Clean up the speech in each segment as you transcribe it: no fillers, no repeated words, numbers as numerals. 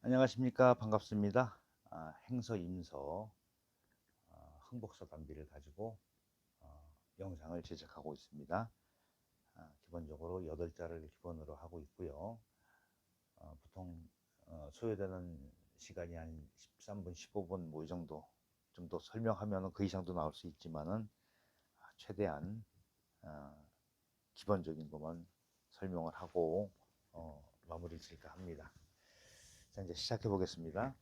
안녕하십니까. 반갑습니다. 행서 임서 흥복서 단비를 가지고 영상을 제작하고 있습니다. 기본적으로 8자를 기본으로 하고 있고요. 보통 소요되는 시간이 한 13분, 15분 뭐 이 정도 좀 더 설명하면 그 이상도 나올 수 있지만은 최대한 기본적인 것만 설명을 하고 마무리 질까 합니다. 자, 이제 시작해 보겠습니다.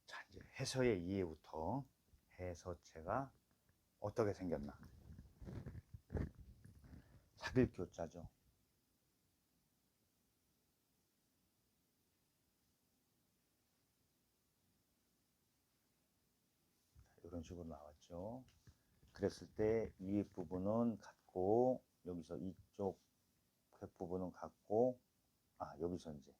자, 이제 해서의 이해부터 해서체가 어떻게 생겼나? 삽일교자죠. 이런 식으로 나왔죠. 그랬을 때 이 부분은 같고 여기서 이쪽 부분은 같고 여기서 이제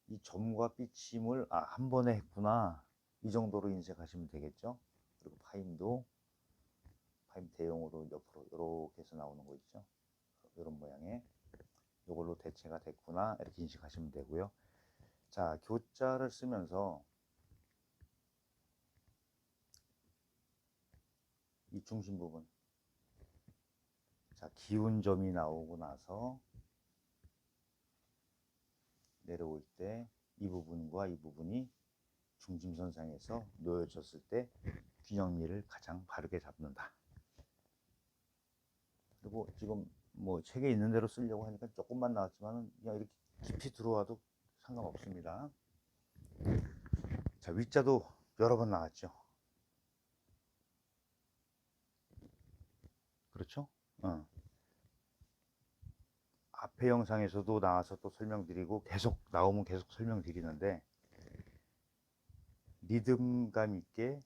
이 점과 삐침을 한 번에 했구나 이 정도로 인식하시면 되겠죠. 그리고 파임도 파임 대용으로 옆으로 이렇게 해서 나오는 거 있죠. 이런 모양의 이걸로 대체가 됐구나 이렇게 인식하시면 되고요. 자, 교자를 쓰면서 이 중심 부분. 자, 기운점이 나오고 나서 내려올 때 이 부분과 이 부분이 중심선상에서 놓여졌을 때 균형미를 가장 바르게 잡는다. 그리고 지금 뭐 책에 있는 대로 쓰려고 하니까 조금만 나왔지만 그냥 이렇게 깊이 들어와도 상관없습니다. 자, 위자도 여러 번 나왔죠. 그렇죠? 앞에 영상에서도 나와서 또 설명드리고 계속 나오면 계속 설명드리는데 리듬감 있게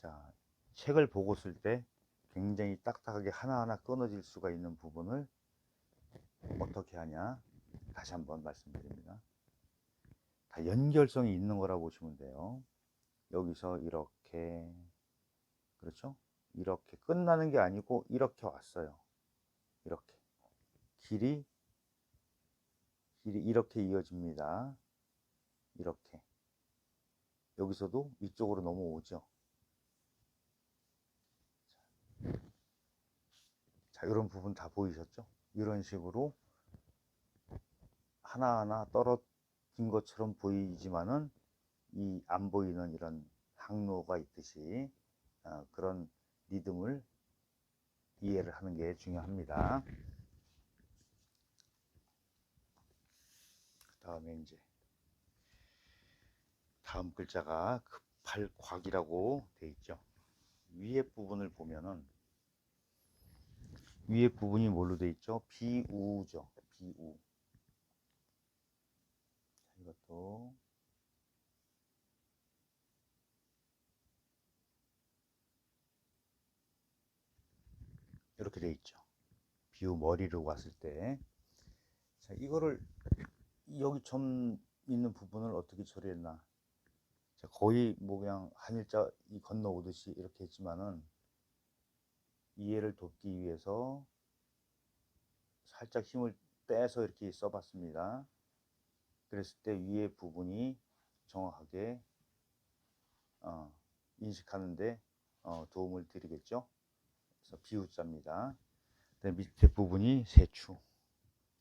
자, 책을 보고 쓸 때 굉장히 딱딱하게 하나하나 끊어질 수가 있는 부분을 어떻게 하냐 다시 한번 말씀드립니다. 다 연결성이 있는 거라 보시면 돼요. 여기서 이렇게 그렇죠? 이렇게 끝나는 게 아니고 이렇게 왔어요. 이렇게 길이 이렇게 이어집니다. 이렇게 여기서도 이쪽으로 넘어오죠. 자, 이런 부분 다 보이셨죠? 이런 식으로 하나하나 떨어진 것처럼 보이지만은 이 안 보이는 이런 항로가 있듯이 그런 리듬을 이해를 하는 게 중요합니다. 그 다음에 이제 다음 글자가 급할곽이라고 되어 있죠. 위에 부분을 보면은 위에 부분이 뭘로 되어 있죠? 비우죠. 비우. 이것도 이렇게 되어 있죠. 비우 머리로 왔을 때. 자, 이거를 여기 점 있는 부분을 어떻게 처리했나? 자, 거의 뭐 그냥 한일자 건너오듯이 이렇게 했지만은 이해를 돕기 위해서 살짝 힘을 빼서 이렇게 써봤습니다. 그랬을 때 위에 부분이 정확하게 인식하는데 도움을 드리겠죠. 그래서 비우자입니다. 밑에 부분이 세추.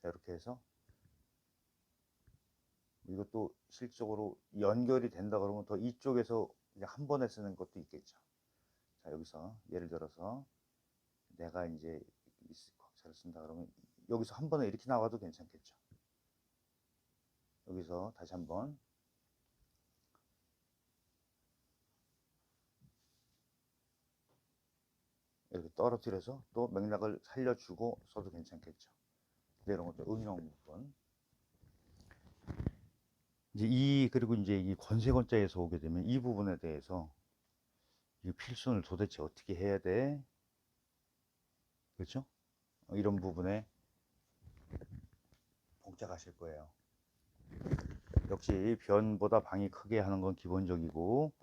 자, 이렇게 해서 이것도 실적으로 연결이 된다 그러면 더 이쪽에서 한 번에 쓰는 것도 있겠죠. 자, 여기서 예를 들어서 내가 이제 곽자를 쓴다 그러면 여기서 한 번에 이렇게 나와도 괜찮겠죠. 여기서 다시 한번 이렇게 떨어뜨려서 또 맥락을 살려주고 써도 괜찮겠죠. 이런 것도 응용 부분. 이제 그리고 이제 이 권세권자에서 오게 되면 이 부분에 대해서 이 필순을 도대체 어떻게 해야 돼? 그렇죠? 이런 부분에 복잡하실 거예요. 역시 변보다 방이 크게 하는 건 기본적이고,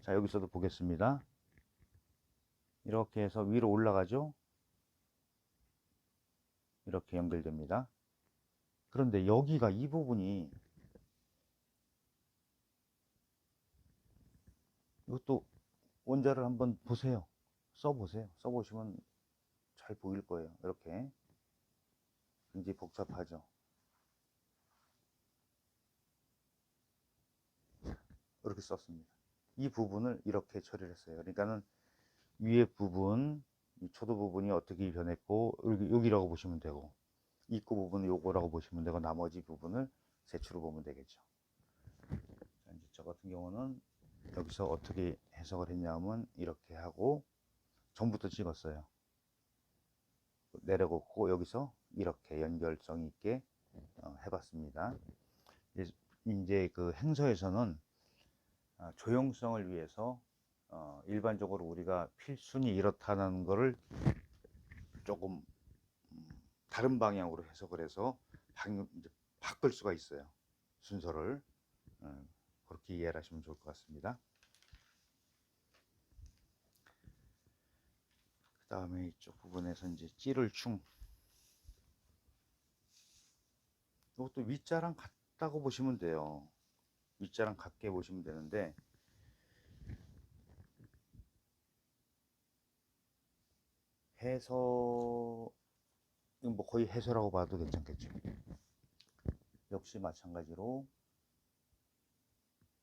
자, 여기서도 보겠습니다. 이렇게 해서 위로 올라가죠? 이렇게 연결됩니다. 그런데 여기가 이 부분이 이것도 원자를 한번 보세요. 써보세요. 써보시면 잘 보일 거예요. 이렇게 굉장히 복잡하죠. 이렇게 썼습니다. 이 부분을 이렇게 처리를 했어요. 그러니까는 위에 부분, 이 초도 부분이 어떻게 변했고 여기라고 보시면 되고 입구 부분은 요거라고 보시면 되고 나머지 부분을 세추로 보면 되겠죠. 자, 이제 저 같은 경우는 여기서 어떻게 해석을 했냐면 이렇게 하고 전부터 찍었어요. 내려놓고 여기서 이렇게 연결성 있게 해봤습니다. 이제 그 행서에서는 조형성을 위해서 일반적으로 우리가 필순이 이렇다는 것을 조금 다른 방향으로 해석을 해서 이제 바꿀 수가 있어요. 순서를 그렇게 이해를 하시면 좋을 것 같습니다. 그 다음에 이쪽 부분에서 이제 찌를 충 이것도 위자랑 같다고 보시면 돼요. 위자랑 같게 보시면 되는데 해서, 이건 뭐 거의 해서라고 봐도 괜찮겠죠. 역시 마찬가지로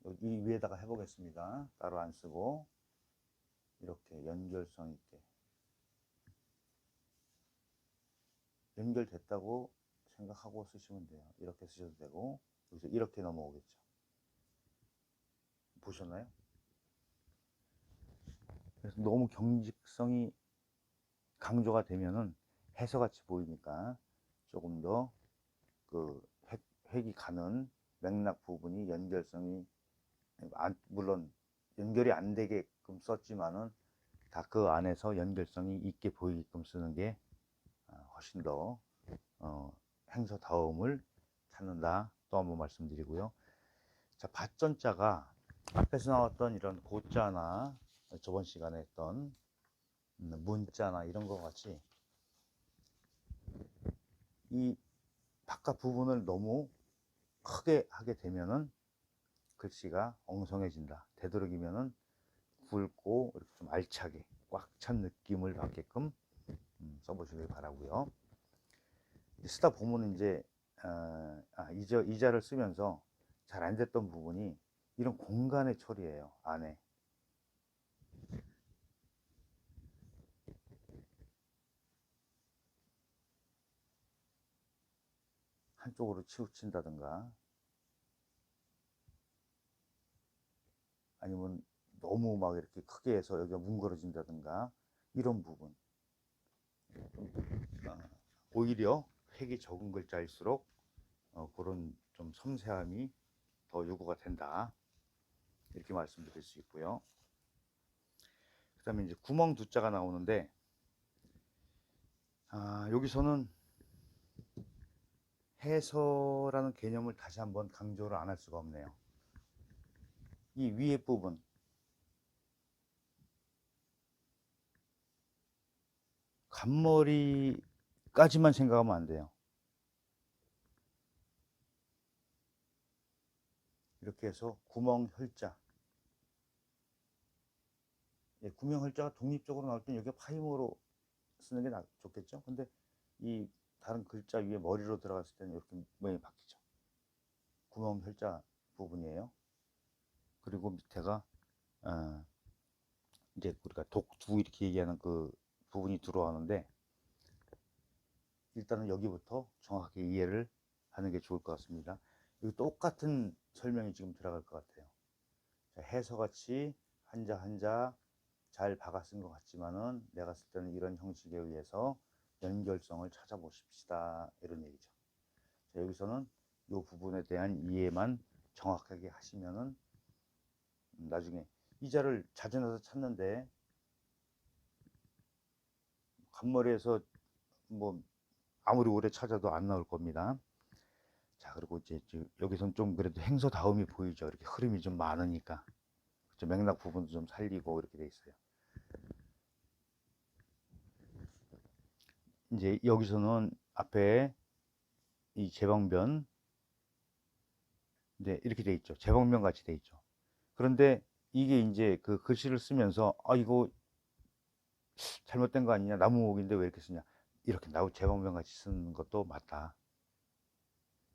여기 위에다가 해보겠습니다. 따로 안 쓰고 이렇게 연결성 있게 연결됐다고 생각하고 쓰시면 돼요. 이렇게 쓰셔도 되고 여기서 이렇게 넘어오겠죠. 보셨나요? 그래서 너무 경직성이 강조가 되면은 해서같이 보이니까 조금 더 그 획이 가는 맥락 부분이 연결성이 물론 연결이 안 되게끔 썼지만은 다 그 안에서 연결성이 있게 보이게끔 쓰는 게 훨씬 더 행서다움을 찾는다. 또 한번 말씀드리고요. 자, 밭전자가 앞에서 나왔던 이런 고자나 저번 시간에 했던 문자나 이런 것 같이 이 바깥 부분을 너무 크게 하게 되면은 글씨가 엉성해진다. 되도록이면은 굵고 이렇게 좀 알차게 꽉 찬 느낌을 받게끔 써보시길 바라고요. 쓰다 보면 이제 이자를 쓰면서 잘 안 됐던 부분이 이런 공간의 처리예요. 안에 한쪽으로 치우친다든가 아니면 너무 막 이렇게 크게 해서 여기가 뭉그러진다든가 이런 부분 오히려 획이 적은 글자일수록 그런 좀 섬세함이 더 요구가 된다. 이렇게 말씀드릴 수 있고요. 그 다음에 이제 구멍 두 자가 나오는데 여기서는 해서라는 개념을 다시 한번 강조를 안 할 수가 없네요. 이 위에 부분 간머리까지만 생각하면 안 돼요. 이렇게 해서 구멍 혈자 구멍 혈자가 독립적으로 나올 땐 여기가 파임으로 쓰는 게 좋겠죠. 근데 이 다른 글자 위에 머리로 들어갔을 때는 이렇게 모양이 바뀌죠. 구멍 혈자 부분이에요. 그리고 밑에가 이제 우리가 독두 이렇게 얘기하는 그 부분이 들어가는데 일단은 여기부터 정확하게 이해를 하는 게 좋을 것 같습니다. 이 똑같은 설명이 지금 들어갈 것 같아요. 해서같이 한자 한자 잘 박아 쓴 것 같지만은 내가 쓸 때는 이런 형식에 의해서 연결성을 찾아보십시다. 이런 얘기죠. 자, 여기서는 이 부분에 대한 이해만 정확하게 하시면은 나중에 이자를 자전해서 찾는데 간머리에서 뭐 아무리 오래 찾아도 안 나올 겁니다. 자, 그리고 이제 여기선 좀 그래도 행서다움이 보이죠. 이렇게 흐름이 좀 많으니까. 그렇죠? 맥락 부분도 좀 살리고 이렇게 돼 있어요. 이제 여기서는 앞에 이 제방변 이제 이렇게 돼 있죠. 제방변 같이 돼 있죠. 그런데 이게 이제 그 글씨를 쓰면서 이거 잘못된 거 아니냐, 나무목인데 왜 이렇게 쓰냐, 이렇게 나무 제방변 같이 쓰는 것도 맞다.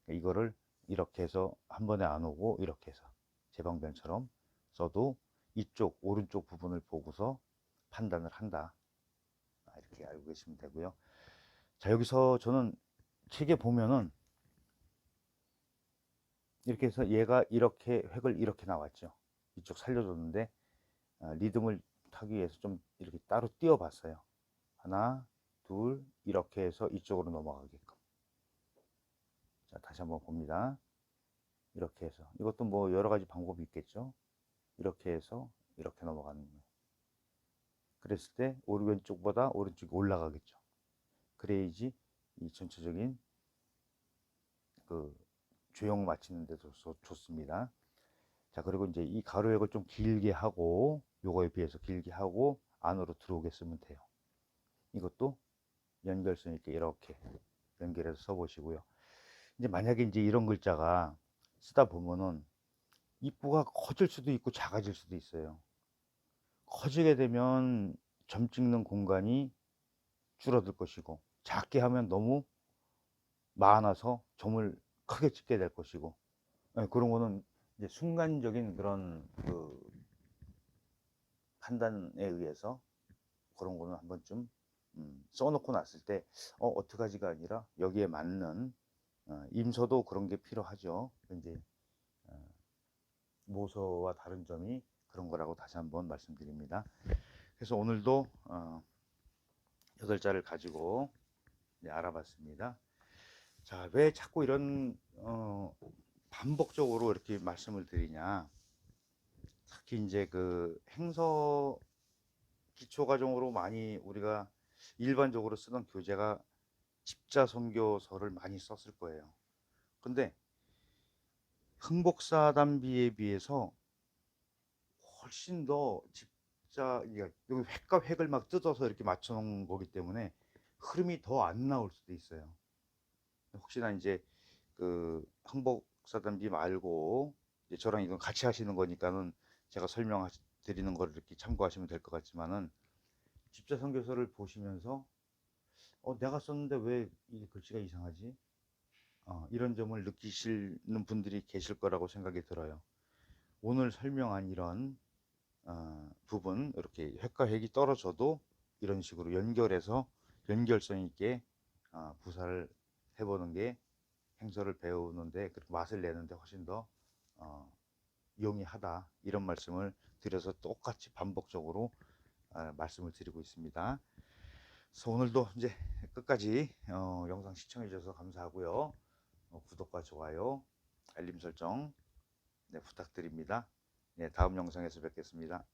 이거를 이렇게 해서 한 번에 안 오고 이렇게 해서 제방변처럼 써도 이쪽 오른쪽 부분을 보고서 판단을 한다. 이렇게 알고 계시면 되고요. 자, 여기서 저는 책에 보면은 이렇게 해서 얘가 이렇게 획을 이렇게 나왔죠. 이쪽 살려줬는데 리듬을 타기 위해서 좀 이렇게 따로 띄워 봤어요. 하나 둘 이렇게 해서 이쪽으로 넘어가게끔. 자, 다시 한번 봅니다. 이렇게 해서 이것도 뭐 여러 가지 방법이 있겠죠. 이렇게 해서 이렇게 넘어가는 거예요. 그랬을 때 오른쪽보다 오른쪽이 올라가겠죠. 그래야지 이 전체적인 그 조형 맞추는 데도 좋습니다. 자, 그리고 이제 이 가로역을 좀 길게 하고 요거에 비해서 길게 하고 안으로 들어오게 쓰면 돼요. 이것도 연결성 있게 이렇게 연결해서 써보시고요. 이제 만약에 이제 이런 글자가 쓰다 보면은 입구가 커질 수도 있고 작아질 수도 있어요. 커지게 되면 점 찍는 공간이 줄어들 것이고, 작게 하면 너무 많아서 점을 크게 찍게 될 것이고, 예, 그런 거는 이제 순간적인 그런 그 판단에 의해서 그런 거는 한 번쯤 써놓고 났을 때 어떡하지가 아니라 여기에 맞는 임서도 그런 게 필요하죠. 이제 어, 모서와 다른 점이 그런 거라고 다시 한번 말씀드립니다. 그래서 오늘도 8자를 가지고 이제 알아봤습니다. 자, 왜 자꾸 이런 반복적으로 이렇게 말씀을 드리냐? 특히 이제 그 행서 기초과정으로 많이 우리가 일반적으로 쓰던 교재가 집자선교서를 많이 썼을 거예요. 근데 흥복사단비에 비해서 훨씬 더 집자, 여기 획과 획을 막 뜯어서 이렇게 맞춰 놓은 거기 때문에 흐름이 더 안 나올 수도 있어요. 혹시나 이제 그 흥복사단비 말고 이제 저랑 이건 같이 하시는 거니까는 제가 설명드리는 거를 이렇게 참고하시면 될 것 같지만은 집자선교서를 보시면서 내가 썼는데 왜 이 글씨가 이상하지? 이런 점을 느끼시는 분들이 계실 거라고 생각이 들어요. 오늘 설명한 이런 부분, 이렇게 획과 획이 떨어져도 이런 식으로 연결해서 연결성 있게 부사를 해보는 게 행서를 배우는데 그 맛을 내는데 훨씬 더 용이하다, 이런 말씀을 드려서 똑같이 반복적으로 말씀을 드리고 있습니다. 그래서 오늘도 이제 끝까지 영상 시청해 주셔서 감사하고요. 구독과 좋아요, 알림 설정, 네, 부탁드립니다. 네, 다음 영상에서 뵙겠습니다.